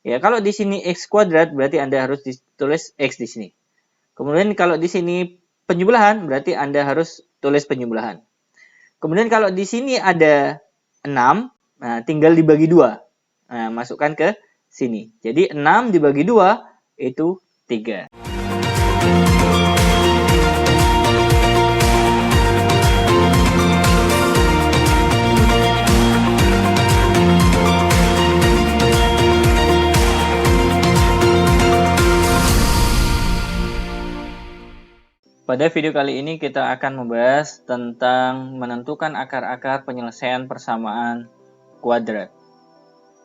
Ya, kalau di sini X kuadrat berarti Anda harus ditulis X di sini. Kemudian kalau di sini penjumlahan berarti Anda harus tulis penjumlahan. Kemudian kalau di sini ada 6, nah tinggal dibagi 2. Nah, masukkan ke sini. Jadi 6 dibagi 2 itu 3. Pada video kali ini kita akan membahas tentang menentukan akar-akar penyelesaian persamaan kuadrat.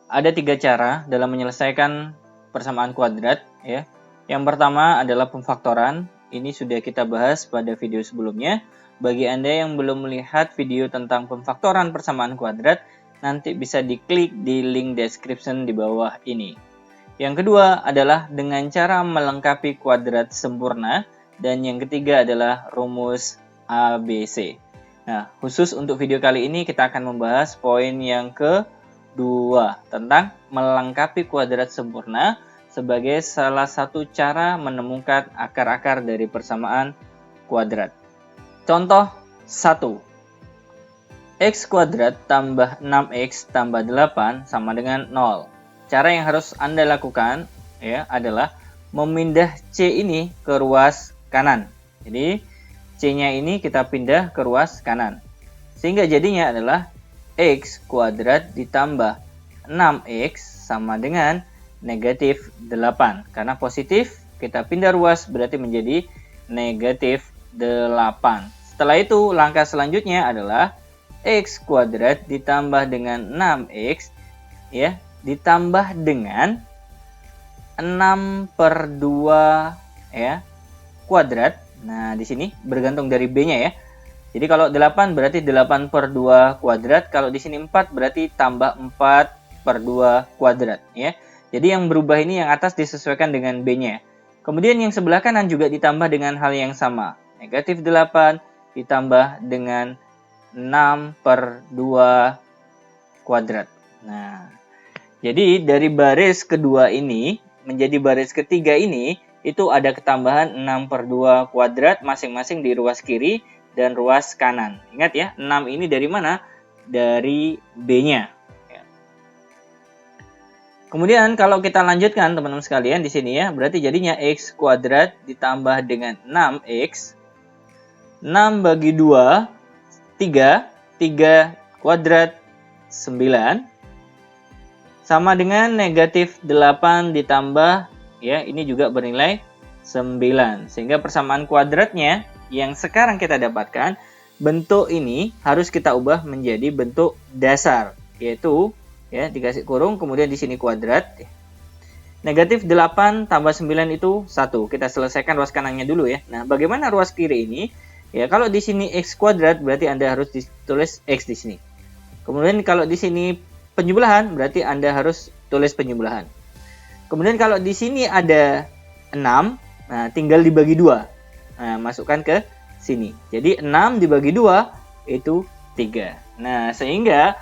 Ada 3 cara dalam menyelesaikan persamaan kuadrat, ya. Yang pertama adalah pemfaktoran. Ini sudah kita bahas pada video sebelumnya. Bagi Anda yang belum melihat video tentang pemfaktoran persamaan kuadrat, nanti bisa diklik di link description di bawah ini. Yang kedua adalah dengan cara melengkapi kuadrat sempurna. Dan yang ketiga adalah rumus ABC. Nah, khusus untuk video kali ini kita akan membahas poin yang kedua tentang melengkapi kuadrat sempurna sebagai salah satu cara menemukan akar-akar dari persamaan kuadrat. Contoh 1. X kuadrat tambah 6X tambah 8 sama dengan 0. Cara yang harus Anda lakukan ya adalah memindah C ini ke ruas kanan. Jadi C-nya ini kita pindah ke ruas kanan. Sehingga jadinya adalah X kuadrat ditambah 6X sama dengan negatif 8. Karena positif kita pindah ruas berarti menjadi negatif 8. Setelah itu langkah selanjutnya adalah X kuadrat ditambah dengan 6X ya ditambah dengan 6 per 2 ya kuadrat. Nah, di sini bergantung dari B-nya ya. Jadi kalau 8 berarti 8 per 2 kuadrat. Kalau di sini 4 berarti tambah 4 per 2 kuadrat ya. Jadi yang berubah ini yang atas disesuaikan dengan B-nya. Kemudian yang sebelah kanan juga ditambah dengan hal yang sama. Negatif 8 ditambah dengan 6 per 2 kuadrat. Nah, jadi dari baris kedua ini menjadi baris ketiga ini itu ada ketambahan 6 per 2 kuadrat masing-masing di ruas kiri dan ruas kanan. Ingat ya, 6 ini dari mana? Dari B-nya. Kemudian kalau kita lanjutkan teman-teman sekalian di sini ya, berarti jadinya X kuadrat ditambah dengan 6X. 6 bagi 2, 3. 3 kuadrat 9. Sama dengan negatif 8 ditambah ya, ini juga bernilai 9. Sehingga persamaan kuadratnya yang sekarang kita dapatkan, bentuk ini harus kita ubah menjadi bentuk dasar, yaitu ya dikasih kurung, kemudian di sini kuadrat. Negatif 8 tambah 9 itu 1. Kita selesaikan ruas kanannya dulu ya. Nah, bagaimana ruas kiri ini? Ya, kalau di sini X kuadrat berarti Anda harus ditulis X di sini. Kemudian kalau di sini penjumlahan berarti Anda harus tulis penjumlahan. Kemudian kalau di sini ada 6, nah tinggal dibagi 2. Nah, masukkan ke sini. Jadi 6 dibagi 2 itu 3. Nah, sehingga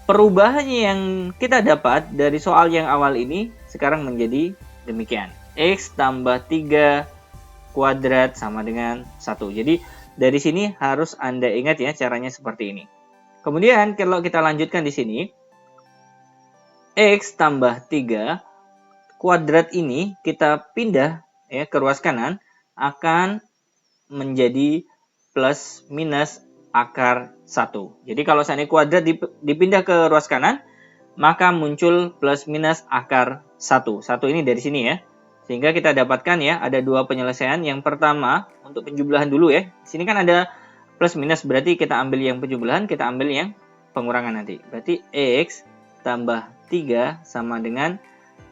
perubahannya yang kita dapat dari soal yang awal ini sekarang menjadi demikian. X tambah 3 kuadrat sama dengan 1. Jadi dari sini harus Anda ingat ya caranya seperti ini. Kemudian kalau kita lanjutkan di sini, X tambah 3 kuadrat ini kita pindah ya ke ruas kanan akan menjadi plus minus akar 1. Jadi kalau seandainya kuadrat dipindah ke ruas kanan, maka muncul plus minus akar 1. 1 ini dari sini ya. Sehingga kita dapatkan ya ada dua penyelesaian. Yang pertama untuk penjumlahan dulu ya. Di sini kan ada plus minus, berarti kita ambil yang penjumlahan, kita ambil yang pengurangan nanti. Berarti X tambah 3 sama dengan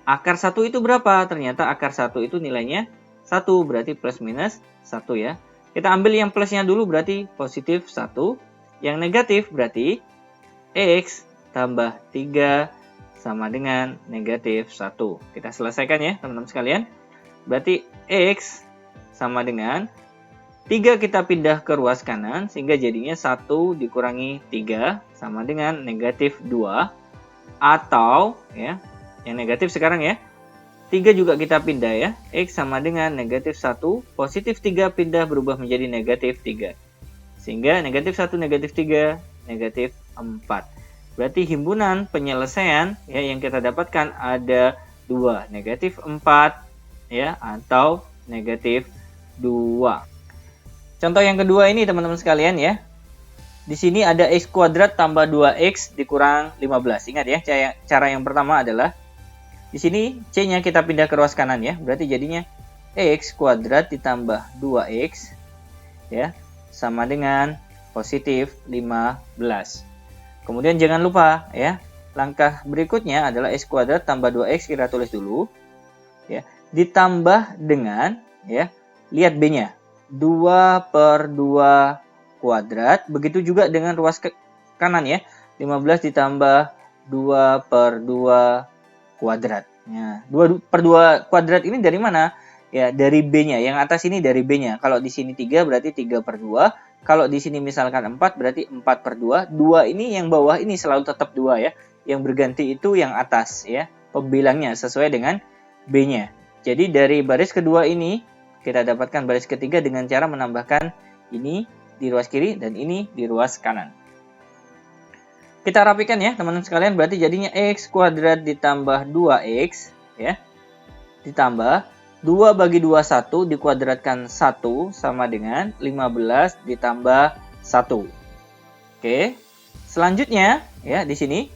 akar 1 itu berapa? Ternyata akar 1 itu nilainya 1, berarti plus minus 1 ya. Kita ambil yang plusnya dulu, berarti positif 1. Yang negatif berarti X tambah 3 sama dengan negatif 1. Kita selesaikan ya teman-teman sekalian. Berarti X sama dengan 3 kita pindah ke ruas kanan, sehingga jadinya 1 dikurangi 3 sama dengan negatif 2. Atau ya yang negatif sekarang ya. 3 juga kita pindah ya. X sama dengan negatif 1, positif 3 pindah berubah menjadi negatif 3. Sehingga negatif 1, negatif 3, negatif 4. Berarti himpunan penyelesaian ya yang kita dapatkan ada 2, negatif 4 ya atau negatif 2. Contoh yang kedua ini teman-teman sekalian ya. Di sini ada x kuadrat tambah 2x dikurang 15. Ingat ya, cara yang pertama adalah di sini C-nya kita pindah ke ruas kanan ya. Berarti jadinya x kuadrat ditambah 2x ya sama dengan positif 15. Kemudian jangan lupa ya, langkah berikutnya adalah x kuadrat tambah 2x, kita tulis dulu ya, ditambah dengan ya, lihat B-nya 2 per 2 kuadrat. Begitu juga dengan ruas kanan ya, 15 ditambah 2 per 2 kuadrat. Ya, 2 per 2 kuadrat ini dari mana? Ya, dari B-nya. Yang atas ini dari B-nya. Kalau di sini 3 berarti 3 per 2. Kalau di sini misalkan 4 berarti 4 per 2. 2 ini yang bawah ini selalu tetap 2 ya. Yang berganti itu yang atas ya. Pembilangnya sesuai dengan B-nya. Jadi dari baris kedua ini kita dapatkan baris ketiga dengan cara menambahkan ini di ruas kiri dan ini di ruas kanan. Kita rapikan ya teman-teman sekalian, berarti jadinya x kuadrat ditambah 2x ya, ditambah 2 bagi 2 1 dikuadratkan 1 sama dengan 15 ditambah 1. Oke. Selanjutnya ya di sini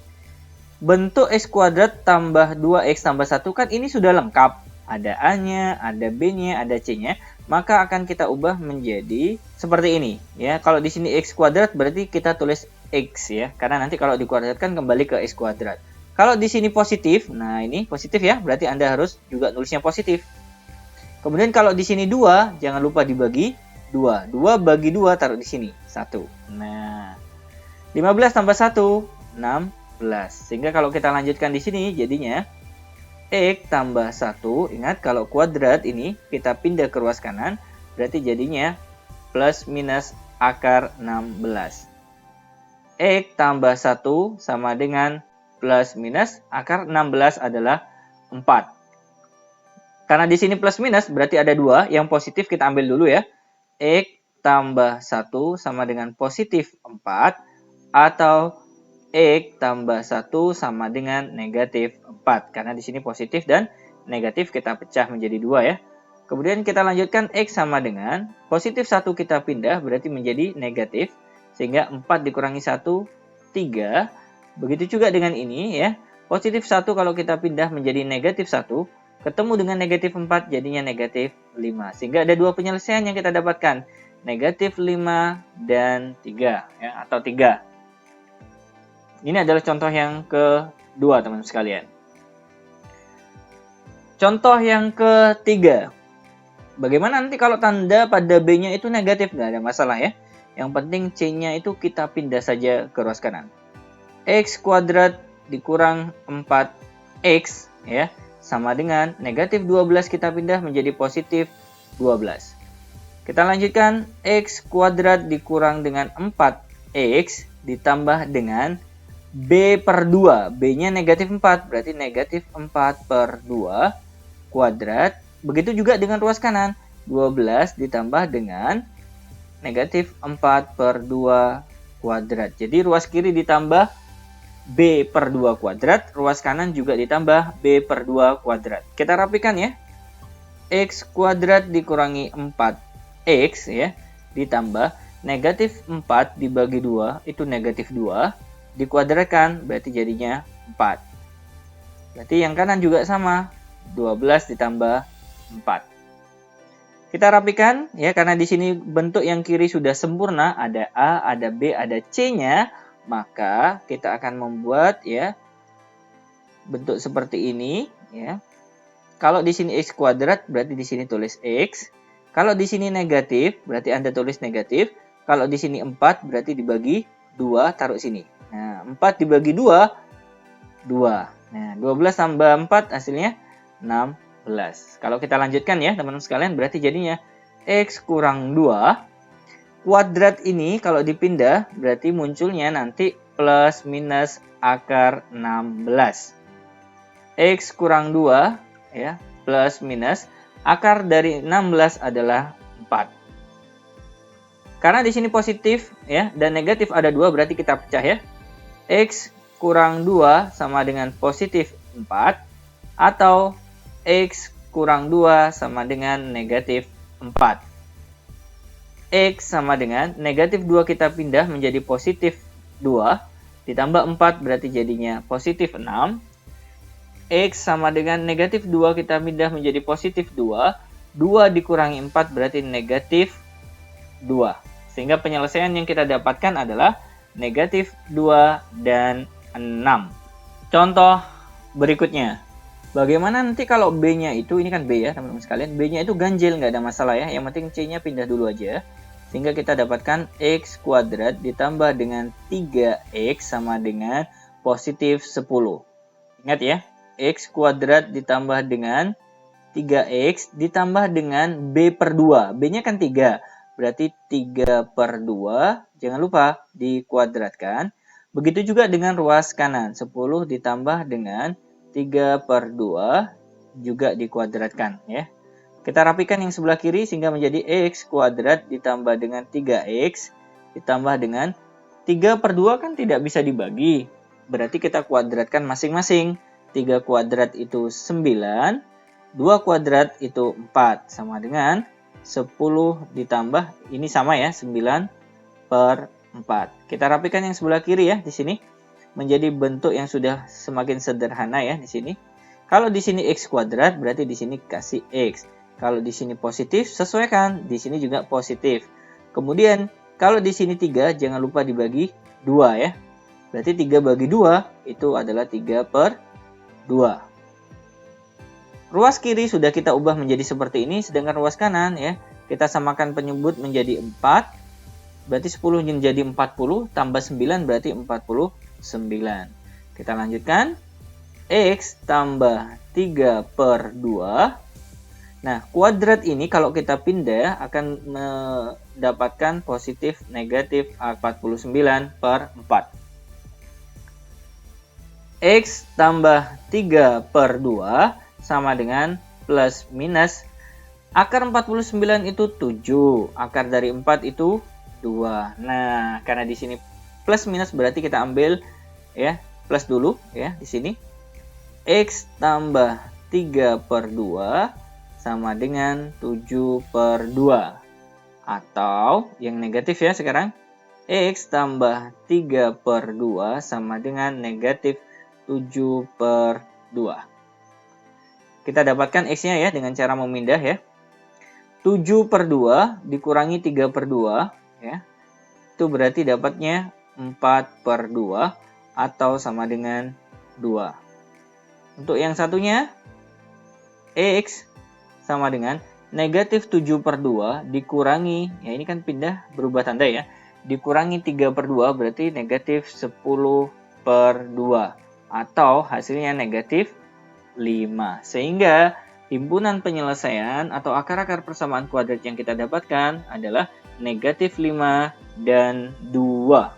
bentuk x kuadrat tambah 2x tambah 1 kan ini sudah lengkap. Ada A-nya, ada B-nya, ada C-nya. Maka akan kita ubah menjadi seperti ini ya. Kalau di sini x kuadrat berarti kita tulis x ya, karena nanti kalau dikuadratkan kembali ke x kuadrat. Kalau di sini positif, nah ini positif ya, berarti Anda harus juga nulisnya positif. Kemudian kalau di sini 2, jangan lupa dibagi 2. 2 bagi 2 taruh di sini, 1. Nah, 15 tambah 1, 16. Sehingga kalau kita lanjutkan di sini jadinya x tambah 1, ingat kalau kuadrat ini kita pindah ke ruas kanan, berarti jadinya plus minus akar 16. X tambah 1 sama dengan plus minus akar 16 adalah 4. Karena di sini plus minus berarti ada 2, yang positif kita ambil dulu ya. X tambah 1 sama dengan positif 4 atau X tambah 1 sama dengan negatif 4. Karena di sini positif dan negatif kita pecah menjadi 2 ya. Kemudian kita lanjutkan X sama dengan positif 1 kita pindah berarti menjadi negatif. Sehingga 4 dikurangi 1, 3. Begitu juga dengan ini ya. Positif 1 kalau kita pindah menjadi negatif 1. Ketemu dengan negatif 4 jadinya negatif 5. Sehingga ada 2 penyelesaian yang kita dapatkan. Negatif 5 dan 3 ya, atau 3. Ini adalah contoh yang kedua teman-teman sekalian. Contoh yang ketiga. Bagaimana nanti kalau tanda pada B-nya itu negatif? Nggak ada masalah ya. Yang penting C-nya itu kita pindah saja ke ruas kanan. X kuadrat dikurang 4X ya, sama dengan negatif 12 kita pindah menjadi positif 12. Kita lanjutkan X kuadrat dikurang dengan 4X ditambah dengan B per 2. B-nya negatif 4, berarti negatif 4 per 2 kuadrat. Begitu juga dengan ruas kanan. 12 ditambah dengan negatif 4 per 2 kuadrat. Jadi ruas kiri ditambah B per 2 kuadrat. Ruas kanan juga ditambah B per 2 kuadrat. Kita rapikan ya. X kuadrat dikurangi 4X ya. Ditambah negatif 4 dibagi 2 itu negatif 2. Dikuadratkan berarti jadinya 4. Berarti yang kanan juga sama, 12 ditambah 4. Kita rapikan ya, karena di sini bentuk yang kiri sudah sempurna, ada A, ada B, ada C-nya, maka kita akan membuat ya bentuk seperti ini ya. Kalau di sini x kuadrat berarti di sini tulis x. Kalau di sini negatif berarti Anda tulis negatif. Kalau di sini 4 berarti dibagi 2 taruh sini. Nah, 4 dibagi 2, 2. Nah, 12 tambah 4 hasilnya 16. Kalau kita lanjutkan ya teman-teman sekalian, berarti jadinya X kurang 2. Kuadrat ini kalau dipindah, berarti munculnya nanti plus minus akar 16. X kurang 2, ya, plus minus, akar dari 16 adalah 4. Karena di sini positif, ya, dan negatif ada 2, berarti kita pecah, ya. X kurang 2 sama dengan positif 4, atau X kurang 2 sama dengan negatif 4. X sama dengan negatif 2 kita pindah menjadi positif 2, ditambah 4 berarti jadinya positif 6. X sama dengan negatif 2 kita pindah menjadi positif 2, 2 dikurangi 4 berarti negatif 2. Sehingga penyelesaian yang kita dapatkan adalah negatif 2 dan 6. Contoh berikutnya. Bagaimana nanti kalau B-nya itu, ini kan B ya teman-teman sekalian, B-nya itu ganjil, nggak ada masalah ya, yang penting C-nya pindah dulu aja. Sehingga kita dapatkan X kuadrat ditambah dengan 3X sama dengan positif 10. Ingat ya, X kuadrat ditambah dengan 3X ditambah dengan B per 2. B-nya kan 3, berarti 3 per 2, jangan lupa dikuadratkan. Begitu juga dengan ruas kanan, 10 ditambah dengan 3 per 2 juga dikuadratkan ya. Kita rapikan yang sebelah kiri sehingga menjadi X kuadrat ditambah dengan 3X ditambah dengan 3 per 2 kan tidak bisa dibagi. Berarti kita kuadratkan masing-masing. 3 kuadrat itu 9, 2 kuadrat itu 4. Sama dengan 10 ditambah, ini sama ya, 9 per 4. Kita rapikan yang sebelah kiri ya di sini. Menjadi bentuk yang sudah semakin sederhana ya di sini. Kalau di sini X kuadrat berarti di sini kasih X. Kalau di sini positif sesuaikan, di sini juga positif. Kemudian kalau di sini 3 jangan lupa dibagi 2 ya. Berarti 3 bagi 2 itu adalah 3 per 2. Ruas kiri sudah kita ubah menjadi seperti ini, sedangkan ruas kanan ya kita samakan penyebut menjadi 4. Berarti 10 menjadi 40 tambah 9 berarti 49. Kita lanjutkan. X tambah 3 per 2. Nah, kuadrat ini kalau kita pindah akan mendapatkan positif negatif 49 per 4. X tambah 3 per 2 sama dengan plus minus. Akar 49 itu 7. Akar dari 4 itu 2. Nah, karena di sini plus minus berarti kita ambil ya, plus dulu ya di sini. X tambah 3 per 2 sama dengan 7 per 2. Atau yang negatif ya sekarang. X tambah 3 per 2 sama dengan negatif 7 per 2. Kita dapatkan X-nya ya dengan cara memindah ya. 7 per 2 dikurangi 3 per 2 ya. Itu berarti dapatnya 4 per 2 atau sama dengan 2. Untuk yang satunya, X sama dengan negatif 7 per 2 dikurangi, ya ini kan pindah berubah tanda ya, dikurangi 3 per 2 berarti negatif 10 per 2. Atau hasilnya negatif 5. Sehingga himpunan penyelesaian atau akar-akar persamaan kuadrat yang kita dapatkan adalah negatif 5 dan 2.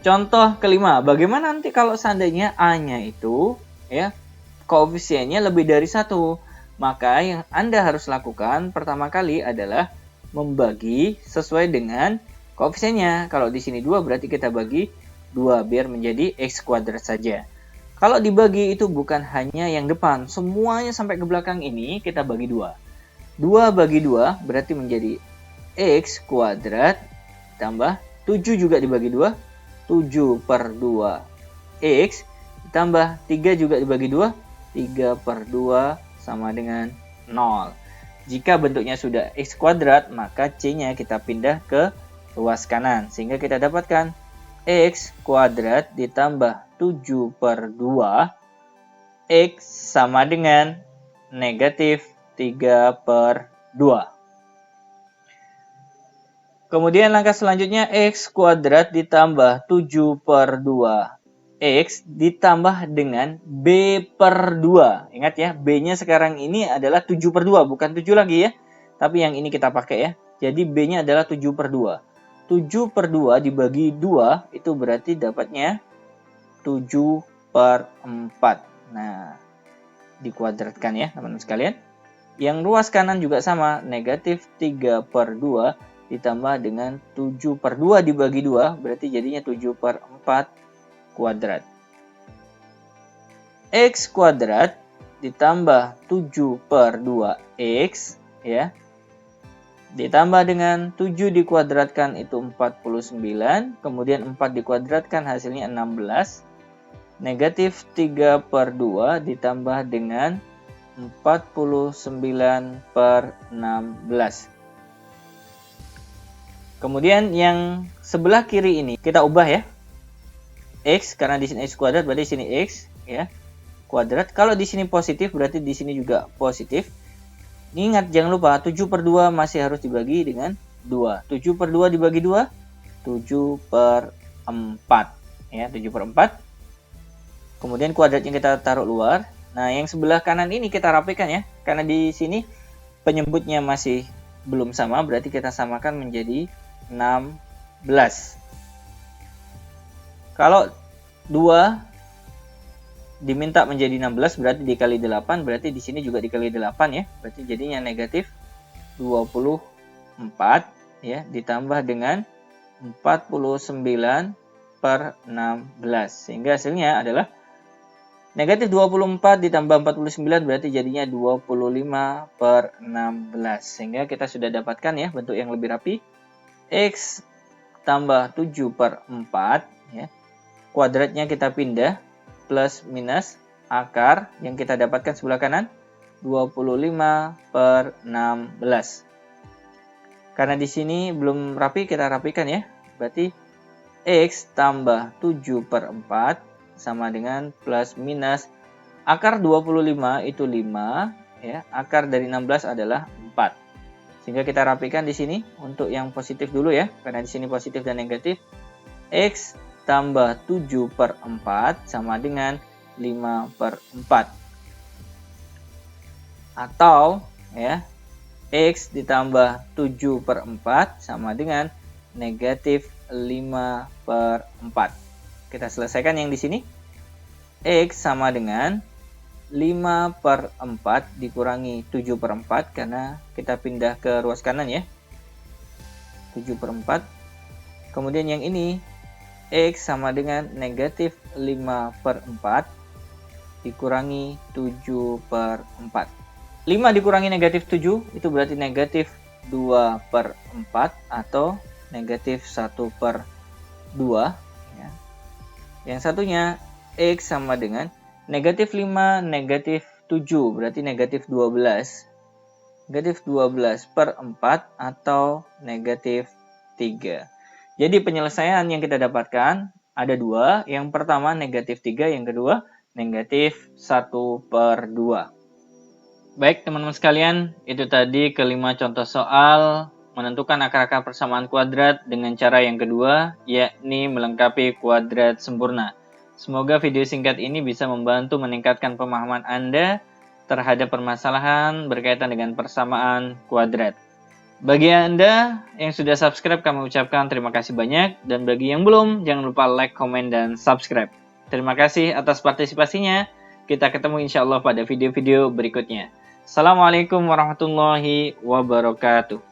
Contoh kelima, bagaimana nanti kalau seandainya A-nya itu ya koefisiennya lebih dari 1? Maka yang Anda harus lakukan pertama kali adalah membagi sesuai dengan koefisiennya. Kalau di sini 2 berarti kita bagi 2 biar menjadi X kuadrat saja. Kalau dibagi itu bukan hanya yang depan, semuanya sampai ke belakang ini kita bagi 2. 2 bagi 2 berarti menjadi X kuadrat tambah 7 juga dibagi 2. 7 per 2 X ditambah 3 juga dibagi 2. 3 per 2 sama dengan 0. Jika bentuknya sudah X kuadrat, maka C-nya kita pindah ke ruas kanan. Sehingga kita dapatkan X kuadrat ditambah 7 per 2 X sama dengan negatif 3 per 2. Kemudian langkah selanjutnya X kuadrat ditambah 7 per 2 X ditambah dengan B per 2. Ingat ya, B-nya sekarang ini adalah 7 per 2, bukan 7 lagi ya. Tapi yang ini kita pakai ya. Jadi B-nya adalah 7 per 2. 7 per 2 dibagi 2 itu berarti dapatnya 7/4. Nah, dikuadratkan ya teman-teman sekalian. Yang ruas kanan juga sama, negatif 3/2 ditambah dengan 7/2 dibagi 2, berarti jadinya 7/4 kuadrat. X kuadrat ditambah 7/2X ya. Ditambah dengan 7 dikuadratkan itu 49, kemudian 4 dikuadratkan hasilnya 16. Negatif 3/2 ditambah dengan 49/16. Kemudian yang sebelah kiri ini kita ubah ya. X karena di sini X kuadrat berarti di sini X ya. Kuadrat. Kalau di sini positif berarti di sini juga positif. Ingat jangan lupa 7/2 masih harus dibagi dengan 2. 7/2 dibagi 2 7/4 ya, 7/4. Kemudian kuadratnya kita taruh luar. Nah, yang sebelah kanan ini kita rapikan ya. Karena di sini penyebutnya masih belum sama, berarti kita samakan menjadi 16. Kalau 2 diminta menjadi 16 berarti dikali 8, berarti di sini juga dikali 8 ya. Berarti jadinya negatif 24 ya ditambah dengan 49/16 sehingga hasilnya adalah negatif 24 ditambah 49 berarti jadinya 25/16 sehingga kita sudah dapatkan ya bentuk yang lebih rapi. X tambah 7/4 ya. Kuadratnya kita pindah plus minus akar yang kita dapatkan sebelah kanan 25/16. Karena di sini belum rapi kita rapikan ya. Berarti X tambah 7/4 sama dengan plus minus akar 25 itu 5 ya. Akar dari 16 adalah 4. Sehingga kita rapikan di sini untuk yang positif dulu ya. Karena di sini positif dan negatif. X tambah 7/4 sama dengan 5/4. Atau ya X ditambah 7/4 sama dengan negatif 5/4. Kita selesaikan yang di sini. X sama dengan 5/4 dikurangi 7/4 karena kita pindah ke ruas kanan ya. 7/4. Kemudian yang ini X sama dengan negatif 5/4 dikurangi 7/4. 5 dikurangi negatif 7 itu berarti negatif 2/4 atau negatif 1/2 ya. Yang satunya X sama dengan negatif 5 negatif 7 berarti negatif 12. Negatif 12/4 atau negatif 3. Jadi penyelesaian yang kita dapatkan ada dua. Yang pertama negatif 3, yang kedua negatif 1/2. Baik teman-teman sekalian, itu tadi kelima contoh soal menentukan akar-akar persamaan kuadrat dengan cara yang kedua, yakni melengkapi kuadrat sempurna. Semoga video singkat ini bisa membantu meningkatkan pemahaman Anda terhadap permasalahan berkaitan dengan persamaan kuadrat. Bagi Anda yang sudah subscribe, kami ucapkan terima kasih banyak. Dan bagi yang belum, jangan lupa like, komen, dan subscribe. Terima kasih atas partisipasinya. Kita ketemu insya Allah pada video-video berikutnya. Assalamualaikum warahmatullahi wabarakatuh.